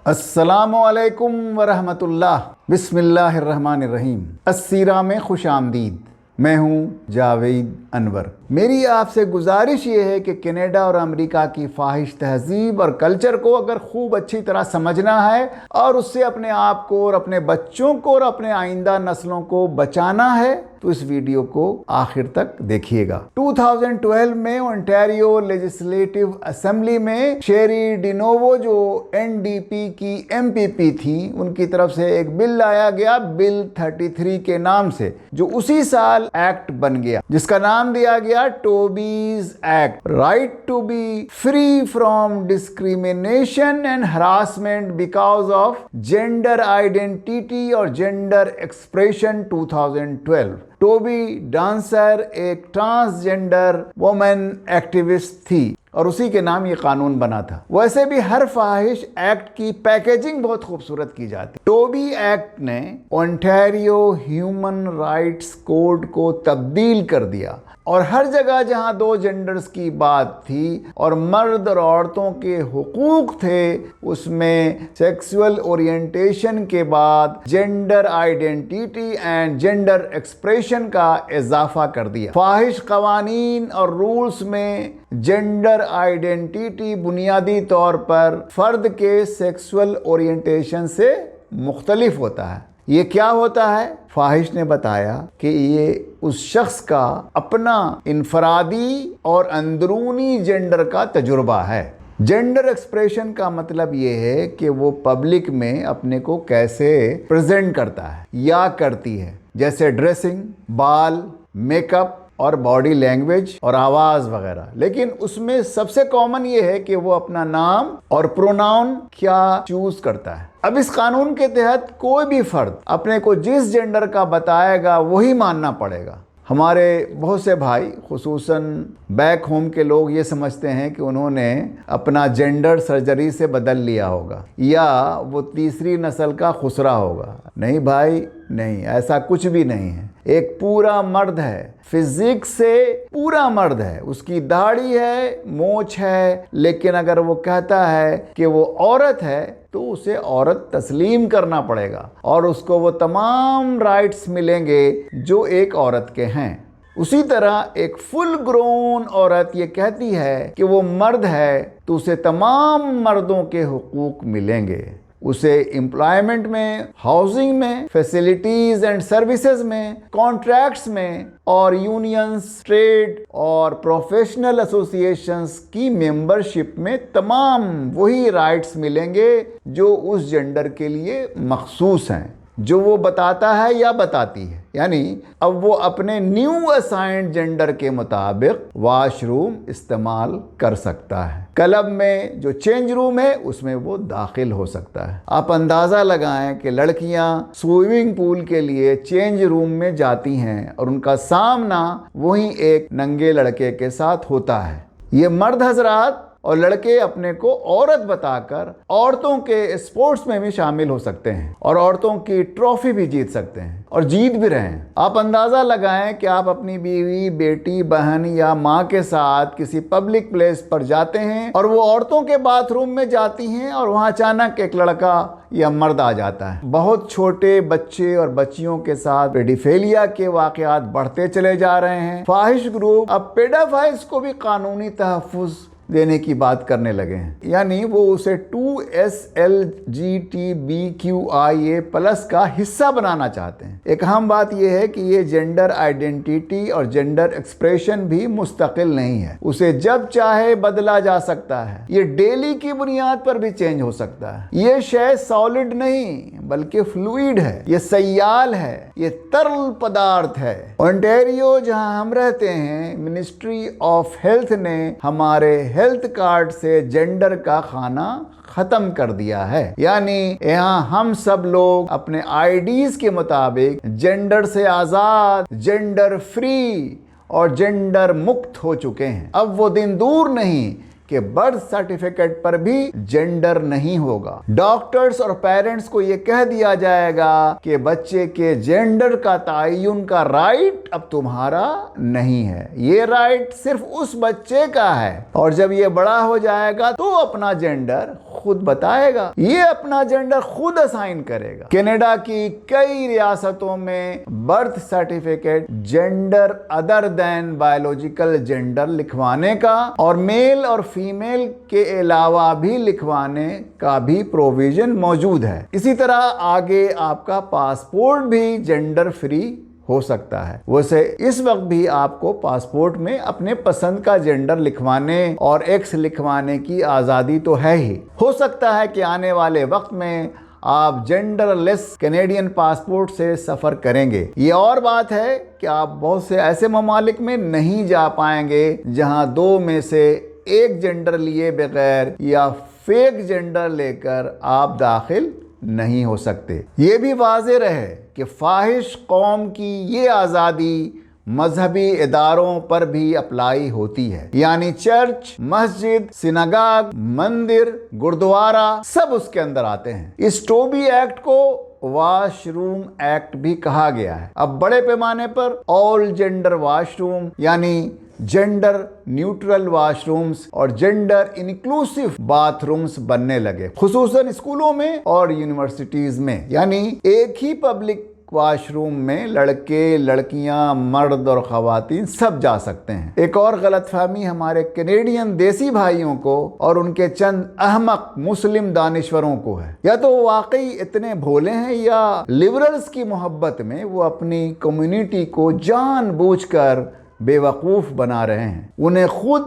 السلام علیکم ورحمۃ اللہ۔ بسم اللہ الرحمن الرحیم۔ السیرہ میں خوش آمدید۔ میں ہوں جاوید انور۔ میری آپ سے گزارش یہ ہے کہ کینیڈا اور امریکہ کی فاحش تہذیب اور کلچر کو اگر خوب اچھی طرح سمجھنا ہے اور اس سے اپنے آپ کو اور اپنے بچوں کو اور اپنے آئندہ نسلوں کو بچانا ہے تو اس ویڈیو کو آخر تک دیکھیے گا۔ 2012 میں اونٹاریو لیجسلیٹو اسمبلی میں شیری ڈینوو جو NDP کی MP تھی، ان کی طرف سے ایک بل لایا گیا، بل 33 کے نام سے، جو اسی سال ایکٹ بن گیا، جس کا نام دیا گیا Toby's Act, right to be free from discrimination and harassment because of gender identity اور جینڈر ایکسپریشن 2012۔ ٹوبی ڈانسر ایک ٹرانسجینڈر وومن ایکٹیوسٹ تھی اور اسی کے نام یہ قانون بنا تھا۔ ویسے بھی ہر فاحش ایکٹ کی پیکیجنگ بہت خوبصورت کی جاتی۔ ٹوبی ایکٹ نے اونٹاریو ہیومن رائٹس کوڈ کو تبدیل کر دیا اور ہر جگہ جہاں دو جینڈرز کی بات تھی اور مرد اور عورتوں کے حقوق تھے، اس میں سیکسول اورینٹیشن کے بعد gender identity and gender expression کا اضافہ کر دیا۔ فاحش قوانین اور رولز میں جینڈر آئیڈینٹی بنیادی طور پر فرد کے سیکسول اورینٹیشن سے مختلف ہوتا ہے۔ یہ کیا ہوتا ہے؟ فاحش نے بتایا کہ یہ اس شخص کا اپنا انفرادی اور اندرونی جینڈر کا تجربہ ہے۔ جینڈر ایکسپریشن کا مطلب یہ ہے کہ وہ پبلک میں اپنے کو کیسے پریزنٹ کرتا ہے یا کرتی ہے، جیسے ڈریسنگ، بال، میک اپ اور باڈی لینگویج اور آواز وغیرہ۔ لیکن اس میں سب سے کامن یہ ہے کہ وہ اپنا نام اور پروناؤن کیا چوز کرتا ہے۔ اب اس قانون کے تحت کوئی بھی فرد اپنے کو جس جینڈر کا بتائے گا وہی ماننا پڑے گا۔ ہمارے بہت سے بھائی، خصوصاً بیک ہوم کے لوگ، یہ سمجھتے ہیں کہ انہوں نے اپنا جینڈر سرجری سے بدل لیا ہوگا یا وہ تیسری نسل کا خسرہ ہوگا۔ نہیں بھائی، نہیں، ایسا کچھ بھی نہیں ہے۔ ایک پورا مرد ہے، فزیک سے پورا مرد ہے، اس کی داڑھی ہے، مونچھ ہے، لیکن اگر وہ کہتا ہے کہ وہ عورت ہے تو اسے عورت تسلیم کرنا پڑے گا اور اس کو وہ تمام رائٹس ملیں گے جو ایک عورت کے ہیں۔ اسی طرح ایک فل گرون عورت یہ کہتی ہے کہ وہ مرد ہے تو اسے تمام مردوں کے حقوق ملیں گے۔ اسے امپلائمنٹ میں، ہاؤسنگ میں، فیسلٹیز اینڈ سروسز میں، کانٹریکٹس میں اور یونینز، ٹریڈ اور پروفیشنل ایسوسیشنز کی ممبرشپ میں تمام وہی رائٹس ملیں گے جو اس جینڈر کے لیے مخصوص ہیں، جو وہ بتاتا ہے یا بتاتی ہے۔ یعنی اب وہ اپنے نیو اسائنڈ جینڈر کے مطابق واش روم استعمال کر سکتا ہے۔ کلب میں جو چینج روم ہے اس میں وہ داخل ہو سکتا ہے۔ آپ اندازہ لگائیں کہ لڑکیاں سوئمنگ پول کے لیے چینج روم میں جاتی ہیں اور ان کا سامنا وہی ایک ننگے لڑکے کے ساتھ ہوتا ہے۔ یہ مرد حضرات اور لڑکے اپنے کو عورت بتا کر عورتوں کے اسپورٹس میں بھی شامل ہو سکتے ہیں اور عورتوں کی ٹرافی بھی جیت سکتے ہیں اور جیت بھی رہے ہیں۔ آپ اندازہ لگائیں کہ آپ اپنی بیوی، بیٹی، بہن یا ماں کے ساتھ کسی پبلک پلیس پر جاتے ہیں اور وہ عورتوں کے باتھ روم میں جاتی ہیں اور وہاں اچانک ایک لڑکا یا مرد آ جاتا ہے۔ بہت چھوٹے بچے اور بچیوں کے ساتھ پیڈیفیلیا کے واقعات بڑھتے چلے جا رہے ہیں۔ فاحش گروپ اب پیڈافائلز کو بھی قانونی تحفظ دینے کی بات کرنے لگے ہیں، یعنی وہ اسے 2SLGTBQIA+ کا حصہ بنانا چاہتے ہیں۔ ایک اہم بات یہ ہے کہ یہ جینڈر آئیڈینٹی اور جینڈر ایکسپریشن بھی مستقل نہیں ہے، اسے جب چاہے بدلا جا سکتا ہے۔ یہ ڈیلی کی بنیاد پر بھی چینج ہو سکتا ہے۔ یہ شے سالڈ نہیں بلکہ فلوئڈ ہے، یہ سیال ہے، یہ ترل پدارتھ ہے۔ اونٹاریو جہاں ہم رہتے ہیں، منسٹری آف ہیلتھ نے ہمارے ہیلتھ کارڈ سے جینڈر کا خانہ ختم کر دیا ہے، یعنی یہاں ہم سب لوگ اپنے IDs کے مطابق جینڈر سے آزاد، جینڈر فری اور جینڈر مکت ہو چکے ہیں۔ اب وہ دن دور نہیں کہ کہ برتھ سرٹیفکیٹ پر بھی جینڈر نہیں ہوگا۔ ڈاکٹرز اور پیرنٹس کو یہ کہہ دیا جائے گا کہ بچے کے جینڈر کا تعین کا رائٹ اب تمہارا نہیں ہے، یہ رائٹ صرف اس بچے کا ہے، اور جب یہ بڑا ہو جائے گا تو اپنا جینڈر خود بتائے گا، یہ اپنا جینڈر خود اسائن کرے گا۔ کینیڈا کی کئی ریاستوں میں برتھ سرٹیفکیٹ جینڈر ادر دین بایولوجیکل جینڈر لکھوانے کا اور میل اور فیمیل کے علاوہ بھی لکھوانے کا بھی پروویژن موجود ہے۔ اسی طرح آگے آپ کا پاسپورٹ بھی جینڈر فری ہو سکتا ہے۔ ویسے اس وقت بھی آپ کو پاسپورٹ میں اپنے پسند کا جینڈر لکھوانے اور ایکس لکھوانے کی آزادی تو ہے ہی۔ ہو سکتا ہے کہ آنے والے وقت میں آپ جینڈر لیس کینیڈین پاسپورٹ سے سفر کریں گے۔ یہ اور بات ہے کہ آپ بہت سے ایسے ممالک میں نہیں جا پائیں گے جہاں دو میں سے ایک جینڈر لیے بغیر یا فیک جینڈر لے کر آپ داخل نہیں ہو سکتے۔ یہ بھی واضح رہے کہ فاحش قوم کی یہ آزادی مذہبی اداروں پر بھی اپلائی ہوتی ہے، یعنی چرچ، مسجد، سیناگاگ، مندر، گردوارہ سب اس کے اندر آتے ہیں۔ اس ٹوبی ایکٹ کو واش روم ایکٹ بھی کہا گیا ہے۔ اب بڑے پیمانے پر آل جینڈر واش روم یعنی جینڈر نیوٹرل واش رومز اور جینڈر انکلوسیو باتھ رومز بننے لگے، خصوصاً اسکولوں میں اور یونیورسٹیز میں، یعنی ایک ہی پبلک واش روم میں لڑکے، لڑکیاں، مرد اور خواتین سب جا سکتے ہیں۔ ایک اور غلط فہمی ہمارے کینیڈین دیسی بھائیوں کو اور ان کے چند احمق مسلم دانشوروں کو ہے، یا تو وہ واقعی اتنے بھولے ہیں یا لبرلز کی محبت میں وہ اپنی کمیونٹی کو جان بوجھ کر بے وقوف بنا رہے ہیں۔ انہیں خود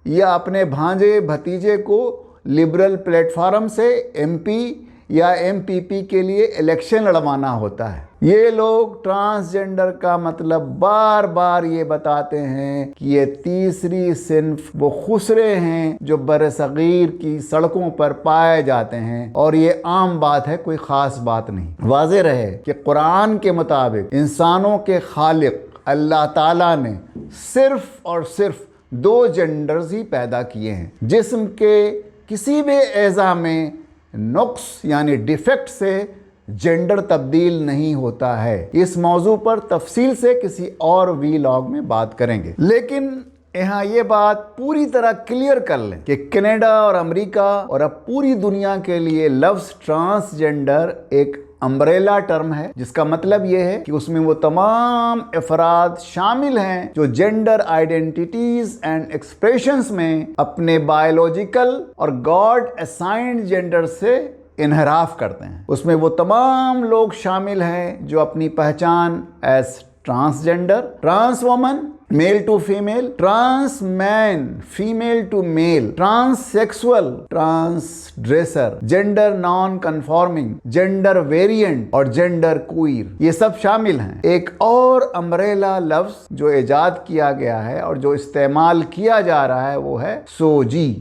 یا اپنے بھانجے بھتیجے کو لبرل پلیٹ فارم سے ایم پی یا ایم پی پی کے لیے الیکشن لڑوانا ہوتا ہے۔ یہ لوگ ٹرانسجینڈر کا مطلب بار بار یہ بتاتے ہیں کہ یہ تیسری صنف وہ خسرے ہیں جو برصغیر کی سڑکوں پر پائے جاتے ہیں، اور یہ عام بات ہے، کوئی خاص بات نہیں۔ واضح رہے کہ قرآن کے مطابق انسانوں کے خالق اللہ تعالیٰ نے صرف اور صرف دو جینڈرز ہی پیدا کیے ہیں۔ جسم کے کسی بھی اعضاء میں نقص یعنی ڈیفیکٹ سے جینڈر تبدیل نہیں ہوتا ہے۔ اس موضوع پر تفصیل سے کسی اور ویلاگ میں بات کریں گے، لیکن یہاں یہ بات پوری طرح کلیئر کر لیں کہ کینیڈا اور امریکہ اور اب پوری دنیا کے لیے لفظ ٹرانسجینڈر ایک امبریلا ٹرم ہے، جس کا مطلب یہ ہے کہ اس میں وہ تمام افراد شامل ہیں جو جینڈر آئیڈینٹیٹیز اینڈ ایکسپریشنز میں اپنے بایولوجیکل اور گاڈ اسائنڈ جینڈر سے انحراف کرتے ہیں۔ اس میں وہ تمام لوگ شامل ہیں جو اپنی پہچان as transgender, trans woman, male to female, trans man, female to male, transsexual, trans dresser, gender non conforming, gender variant اور جینڈر کوئر، یہ سب شامل ہیں۔ ایک اور امبریلا لفظ جو ایجاد کیا گیا ہے اور جو استعمال کیا جا رہا ہے وہ ہے سوجی،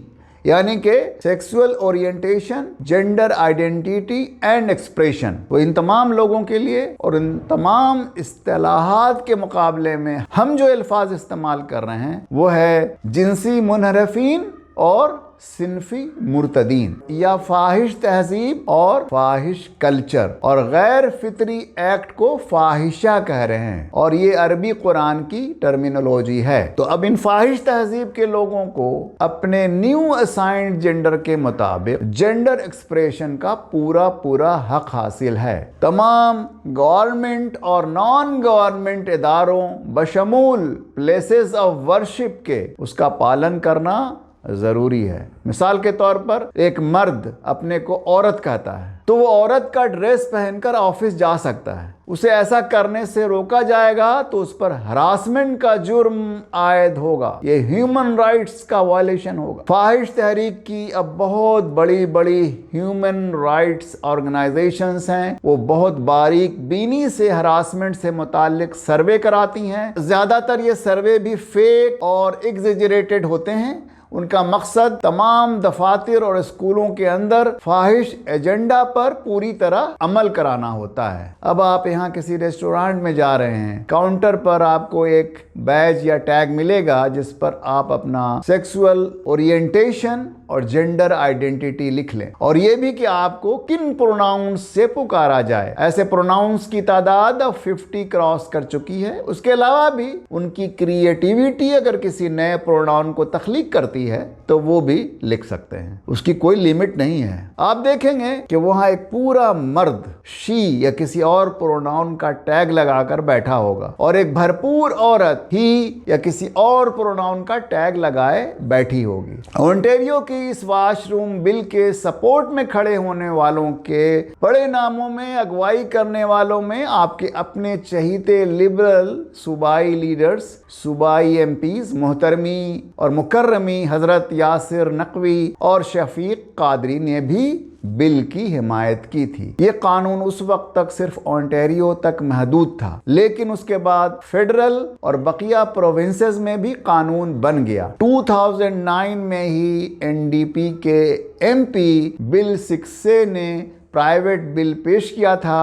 یعنی کہ sexual orientation, gender identity and expression. وہ ان تمام لوگوں کے لیے اور ان تمام اصطلاحات کے مقابلے میں ہم جو الفاظ استعمال کر رہے ہیں وہ ہے جنسی منحرفین اور صنفی مرتدین، یا فاحش تہذیب اور فاحش کلچر، اور غیر فطری ایکٹ کو فاحشہ کہہ رہے ہیں، اور یہ عربی قرآن کی ٹرمینالوجی ہے۔ تو اب ان فاحش تہذیب کے لوگوں کو اپنے نیو اسائنڈ جینڈر کے مطابق جینڈر ایکسپریشن کا پورا حق حاصل ہے۔ تمام گورنمنٹ اور نان گورنمنٹ اداروں بشمول پلیسز آف ورشپ کے اس کا پالن کرنا ضروری ہے۔ مثال کے طور پر ایک مرد اپنے کو عورت کہتا ہے تو وہ عورت کا ڈریس پہن کر آفس جا سکتا ہے، اسے ایسا کرنے سے روکا جائے گا تو اس پر ہراسمنٹ کا جرم عائد ہوگا، یہ ہیومن رائٹس کا وائلیشن ہوگا۔ فاحش تحریک کی اب بہت بڑی ہیومن رائٹس آرگنائزیشنز ہیں، وہ بہت باریک بینی سے ہراسمنٹ سے متعلق سروے کراتی ہیں۔ زیادہ تر یہ سروے بھی فیک اور ایگزیجریٹڈ ہوتے ہیں، ان کا مقصد تمام دفاتر اور اسکولوں کے اندر فاحش ایجنڈا پر پوری طرح عمل کرانا ہوتا ہے۔ اب آپ یہاں کسی ریسٹورانٹ میں جا رہے ہیں، کاؤنٹر پر آپ کو ایک بیج یا ٹیگ ملے گا جس پر آپ اپنا سیکسول اورینٹیشن اور جینڈر آئیڈینٹی لکھ لیں، اور یہ بھی کہ آپ کو کن پروناؤنس سے پکارا جائے۔ ایسے پروناؤنس کی تعداد اب 50 کراس کر چکی ہے۔ اس کے علاوہ بھی ان کی کریٹیویٹی اگر کسی نئے پروناؤن کو تخلیق کرتی ہے تو وہ بھی لکھ سکتے ہیں، اس کی کوئی لیمٹ نہیں ہے۔ آپ دیکھیں گے کہ وہاں ایک پورا مرد شی یا کسی اور پروناؤن کا ٹیگ لگا کر بیٹھا ہوگا، اور ایک بھرپور عورت ہی یا کسی اور پروناؤن کا ٹیگ لگائے بیٹھی ہوگی۔ اونٹیریو کی اس واش روم بل کے سپورٹ میں کھڑے ہونے والوں کے بڑے ناموں میں، اگوائی کرنے والوں میں آپ کے اپنے چہیتے لبرل صوبائی لیڈرز، صوبائی ایم پیز محترمی اور مکرمی حضرت یاسر نقوی اور شفیق قادری نے بھی بل کی حمایت کی تھی۔ یہ قانون اس وقت تک صرف اونٹیریو تک محدود تھا، لیکن اس کے بعد فیڈرل اور بقیہ پروونسز میں بھی قانون بن گیا۔ 2009 میں ہی این ڈی پی کے ایم پی بل 6 نے پرائیویٹ بل پیش کیا تھا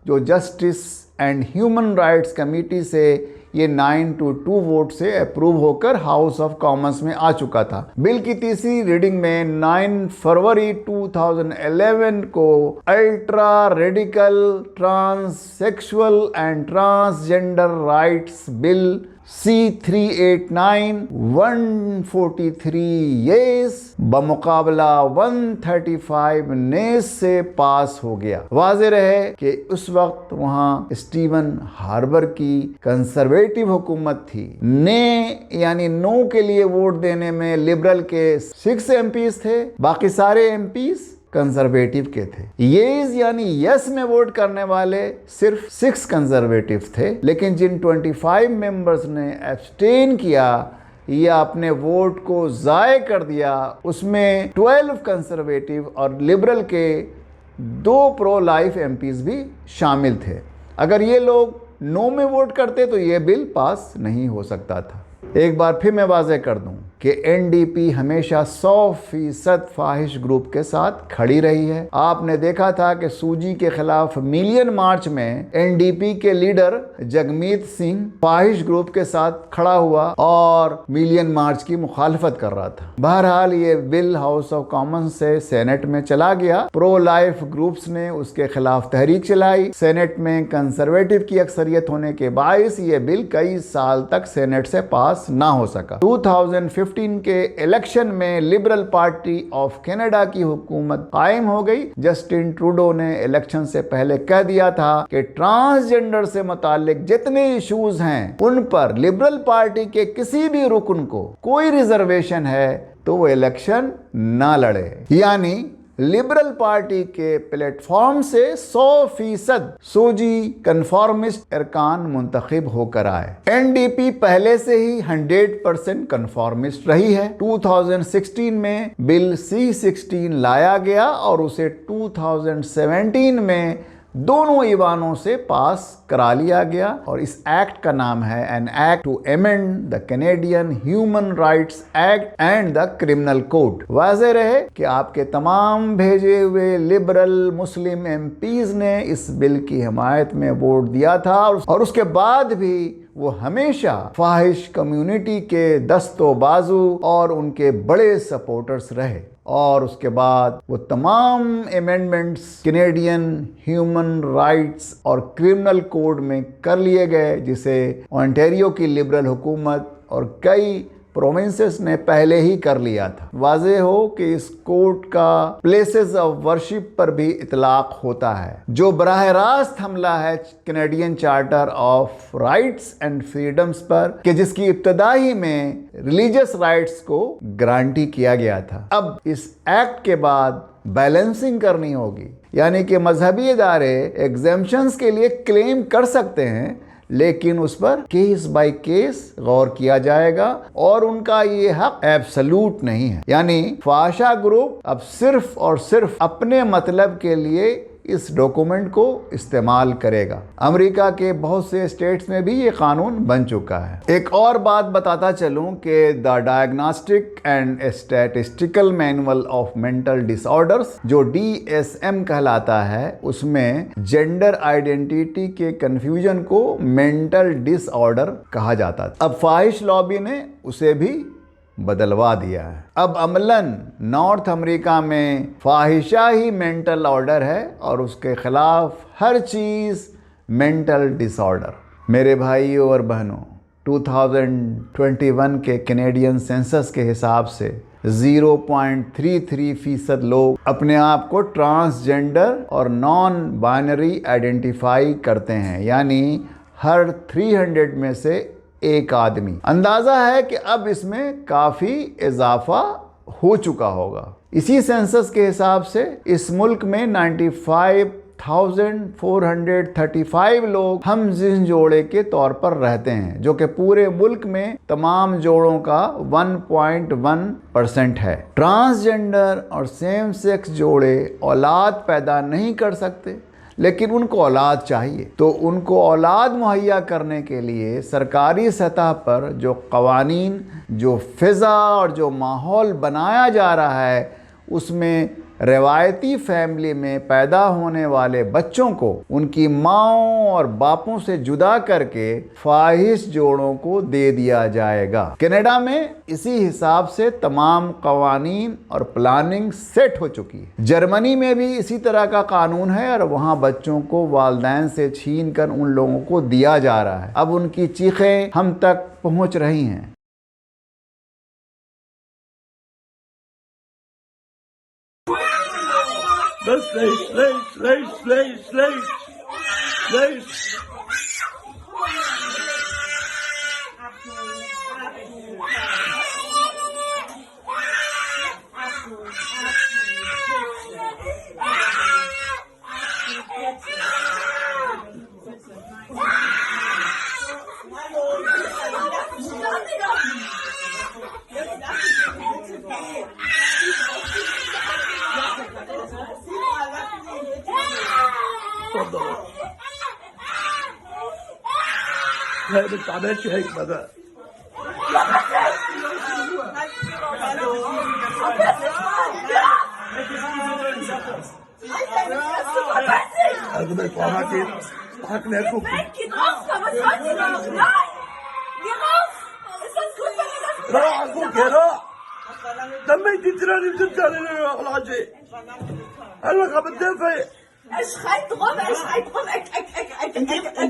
جو justice and human rights committee سے یہ 9-2 ووٹ سے اپروو ہو کر ہاؤس آف کامنس میں آ چکا تھا۔ بل کی تیسری ریڈنگ میں 9 فروری 2011 کو ultra radical transsexual and transgender rights bill C-389 143 yes بمقابلہ 135 نیز سے پاس ہو گیا۔ واضح رہے کہ اس وقت وہاں اسٹیون ہاربر کی کنسرویٹو حکومت تھی۔ یعنی نو کے لیے ووٹ دینے میں لبرل کے 6 ایم پیز تھے، باقی سارے ایم پیز کنزرویٹو کے تھے۔ یس یعنی یس میں ووٹ کرنے والے صرف 6 کنزرویٹو تھے، لیکن جن 25 ممبرز نے ایبسٹین کیا یا اپنے ووٹ کو ضائع کر دیا، اس میں 12 کنزرویٹو اور لبرل کے 2 پرو لائف ایم پیز بھی شامل تھے۔ اگر یہ لوگ نو میں ووٹ کرتے تو یہ بل پاس نہیں ہو سکتا تھا۔ ایک بار پھر میں واضح کر دوں کہ این ڈی پی ہمیشہ 100% فاحش گروپ کے ساتھ کھڑی رہی ہے۔ آپ نے دیکھا تھا کہ سوجی کے خلاف ملین مارچ میں این ڈی پی کے لیڈر جگمیت سنگھ فاحش گروپ کے ساتھ کھڑا ہوا اور ملین مارچ کی مخالفت کر رہا تھا۔ بہرحال یہ بل ہاؤس آف کامنز سے سینٹ میں چلا گیا۔ پرو لائف گروپس نے اس کے خلاف تحریک چلائی۔ سینٹ میں کنزرویٹو کی اکثریت ہونے کے باعث یہ بل کئی سال تک سینٹ سے پاس نہ ہو سکا۔ 2015 کے الیکشن میں لبرل پارٹی آف کینیڈا کی حکومت قائم ہو گئی۔ جسٹن ٹروڈو نے الیکشن سے پہلے کہہ دیا تھا کہ ٹرانسجنڈر سے متعلق جتنے ایشوز ہیں ان پر لبرل پارٹی کے کسی بھی رکن کو کوئی ریزرویشن ہے تو وہ الیکشن نہ لڑے۔ یعنی لبرل پارٹی کے پلیٹ فارم سے 100% سوجی کنفارمسٹ ارکان منتخب ہو کر آئے۔ این ڈی پی پہلے سے ہی 100% کنفارمسٹ رہی ہے۔ 2016 میں بل C-16 لایا گیا اور اسے 2017 میں دونوں ایوانوں سے پاس کرا لیا گیا، اور اس ایکٹ کا نام ہے an act to amend the Canadian Human Rights Act and the Criminal Code. واضح رہے کہ آپ کے تمام بھیجے ہوئے لبرل مسلم ایم پیز نے اس بل کی حمایت میں ووٹ دیا تھا، اور اس کے بعد بھی وہ ہمیشہ فاحش کمیونٹی کے دست و بازو اور ان کے بڑے سپورٹرز رہے، اور اس کے بعد وہ تمام ایمینڈمنٹس کینیڈین ہیومن رائٹس اور کرمنل کوڈ میں کر لیے گئے، جسے اونٹیریو کی لبرل حکومت اور کئی پروونسز نے پہلے ہی کر لیا تھا۔ واضح ہو کہ اس کوڈ کا پلیسز آف ورشپ پر بھی اطلاق ہوتا ہے، جو براہ راست حملہ ہے Canadian Charter of Rights and Freedoms پر، کہ جس کی ابتدائی میں ریلیجس رائٹس کو گارنٹی کیا گیا تھا۔ اب اس ایکٹ کے بعد بیلنسنگ کرنی ہوگی، یعنی کہ مذہبی ادارے ایگزیمپشنز کے لیے کلیم کر سکتے ہیں، لیکن اس پر کیس بائی کیس غور کیا جائے گا، اور ان کا یہ حق ایبسلوٹ نہیں ہے۔ یعنی فحاشہ گروپ اب صرف اور صرف اپنے مطلب کے لیے اس ڈاکومنٹ کو استعمال کرے گا۔ امریکہ کے بہت سے اسٹیٹس میں بھی یہ قانون بن چکا ہے۔ ایک اور بات بتاتا چلوں کہ the diagnostic and statistical manual of mental disorders جو DSM کہلاتا ہے، اس میں جینڈر آئیڈینٹی کے کنفیوژن کو مینٹل ڈس آرڈر کہا جاتا تھا۔ اب فاحش لابی نے اسے بھی بدلوا دیا ہے۔ اب عملاً نارتھ امریکہ میں فاحشہ ہی مینٹل آرڈر ہے اور اس کے خلاف ہر چیز مینٹل ڈس آرڈر۔ میرے بھائیوں اور بہنوں، 2021 کے کینیڈین سینسس کے حساب سے 0.33% لوگ اپنے آپ کو ٹرانسجینڈر اور نان بائنری آئیڈینٹیفائی کرتے ہیں، یعنی ہر 300 میں سے ایک آدمی۔ اندازہ ہے کہ اب اس میں کافی اضافہ ہو چکا ہوگا۔ اسی سینسس کے حساب سے اس ملک میں 95,435 لوگ ہم جنس جوڑے کے طور پر رہتے ہیں، جو کہ پورے ملک میں تمام جوڑوں کا 1.1% ہے۔ ٹرانسجینڈر اور سیم سیکس جوڑے اولاد پیدا نہیں کر سکتے، لیکن ان کو اولاد چاہیے۔ تو ان کو اولاد مہیا کرنے کے لیے سرکاری سطح پر جو قوانین، جو فضا اور جو ماحول بنایا جا رہا ہے، اس میں روایتی فیملی میں پیدا ہونے والے بچوں کو ان کی ماؤں اور باپوں سے جدا کر کے فاحش جوڑوں کو دے دیا جائے گا۔ کینیڈا میں اسی حساب سے تمام قوانین اور پلاننگ سیٹ ہو چکی ہے۔ جرمنی میں بھی اسی طرح کا قانون ہے اور وہاں بچوں کو والدین سے چھین کر ان لوگوں کو دیا جا رہا ہے۔ اب ان کی چیخیں ہم تک پہنچ رہی ہیں۔ Let's هي ما بتعملش هيك بقى. Also mit Frau Martin, hatten wir gucken. Nein, geht raus, aber was wollt ihr noch? Nein! Geh raus! Ist das gut, wenn ihr das راح اخوك يا راح لما انت تراني بترجعني الحاجة قال لك بتدافع. Er schreit rum, er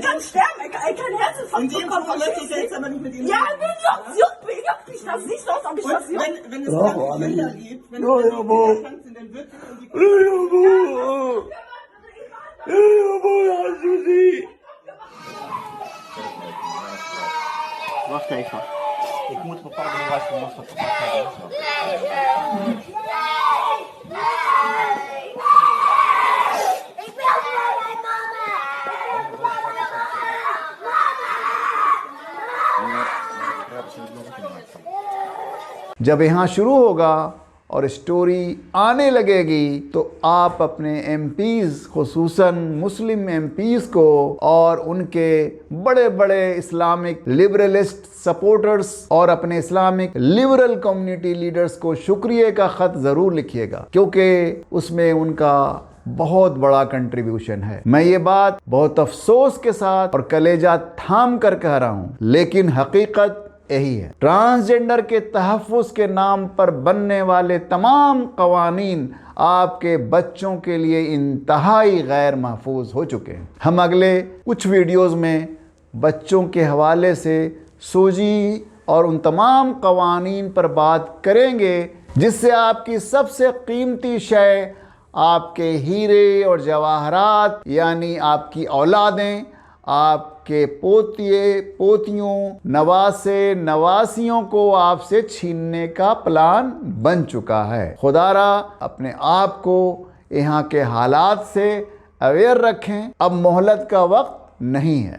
kann sterben, er kann Herzinfarkt bekommen. Und läuft das jetzt aber nicht mit ihm. Ja, mir juckt mich das nicht so, als ob ich das juckt. Wenn es Bravo, keine Anne. Kinder gibt, wenn Ja, es ja, Bo. krank sind, dann wird es um die يا ابو يا ابو يا عزيزي. Wacht even. Ik moet bepaalde bewijs van massa verpakken. Ik wil naar mijn mama! جب یہاں شروع ہوگا اور story آنے لگے گی تو آپ اپنے ایم پیز، خصوصاً مسلم ایم پیز کو اور ان کے بڑے بڑے اسلامک لبرلسٹ سپورٹرز اور اپنے اسلامک لبرل کمیونٹی لیڈرز کو شکریہ کا خط ضرور لکھیے گا، کیونکہ اس میں ان کا بہت بڑا کنٹریبیوشن ہے۔ میں یہ بات بہت افسوس کے ساتھ اور کلیجہ تھام کر کہہ رہا ہوں، لیکن حقیقت یہی ہے۔ ٹرانسجینڈر کے تحفظ کے نام پر بننے والے تمام قوانین آپ کے بچوں کے لیے انتہائی غیر محفوظ ہو چکے ہیں۔ ہم اگلے کچھ ویڈیوز میں بچوں کے حوالے سے سوجی اور ان تمام قوانین پر بات کریں گے جس سے آپ کی سب سے قیمتی شے، آپ کے ہیرے اور جواہرات یعنی آپ کی اولادیں، آپ کے پوتیے پوتیوں، نواسے نواسیوں کو آپ سے چھیننے کا پلان بن چکا ہے۔ خدا را اپنے آپ کو یہاں کے حالات سے اویئر رکھیں، اب مہلت کا وقت نہیں ہے۔